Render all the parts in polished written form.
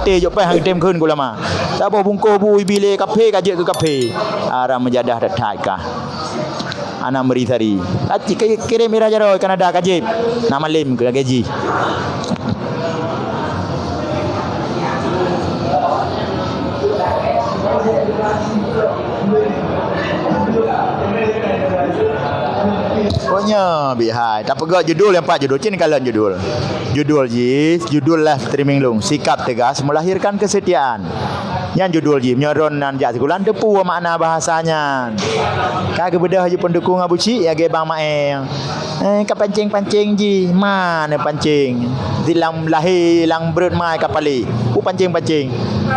teh jok pai hang tem keun ku lama sabo bungko bui bile kape kaje ke kape ara menjadah datai kah ana merisari aci kirim ira jaro Kanada kaje nama lim ke gaji pokoknya bihai tak pegak judul yang 4 judul cini kalian judul live streaming long sikap tegas melahirkan kesetiaan yang judul ji menyoron nan jak sekulan tepu makna bahasanya kagak bedah je pendukung abuci ya ge bang mae ka pancing ji mana pancing dilam lahir lang berat mai kapali ku pancing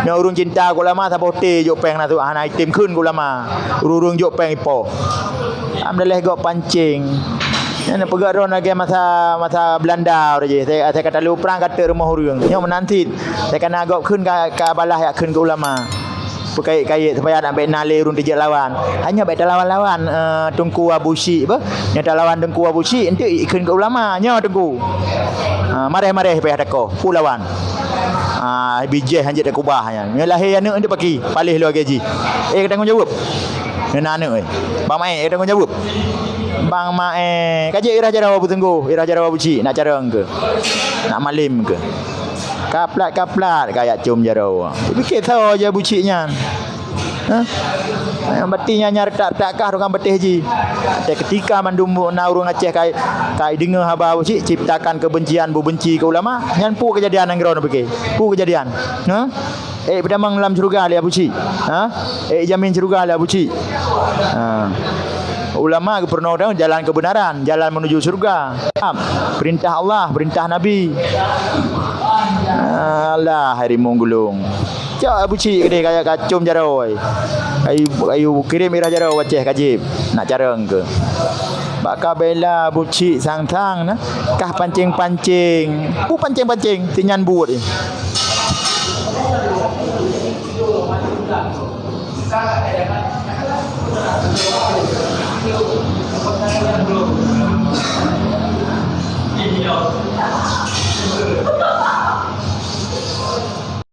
nya urung cinta ku lama sabote jok peng na tu ana item keun ku lama urung jok peng ipo alhamdulillah gok pancing Ini pegak ron lagi masa Belanda je. Saya kata lu perang kata rumah urang. Nyo menanti. Saya kena agak keun ke abalah ya keun ke ulama. Perkait-kait supaya nak baik nale urun dijak lawan. Hanya baik lawan-lawan Tungku Abusi apa? Nyata lawan Tungku Abusi ente keun ke ulama nyo Tungku. Mareh-mareh payah dako. Pu lawan. Bijih hanje dak kubahnya. Nya lahir anak ente pagi. Palih lu gaji. Tanggung jawab. Nena anak Bang Mai tanggung jawab. Bang Mae kaje irah jarawa butenggu irah jarawa buci nak carang ke nak malim ke kaplat kayak cum jarawa fikir tahu aja bucinya yang betinya nyar tak kah orang betih ji ada ketika mandumbu na urang Aceh kai dengar haba buci ciptakan kebencian benci ke ulama nyanpu kejadian yang ground beke pu kejadian pedamang dalam surga dia buci jamin surga dia buci ulama pernah jalan kebenaran, jalan menuju surga. Perintah Allah, perintah Nabi. Allah hari monggulung. Cak buci gede kayak kacum jaroi. Ayu kirim irah jaroi Aceh kajib. Nak carang ke. Baka bela buci sang-sang nah. Kah pancing-pancing. Pancing-pancing tinyan buat ni.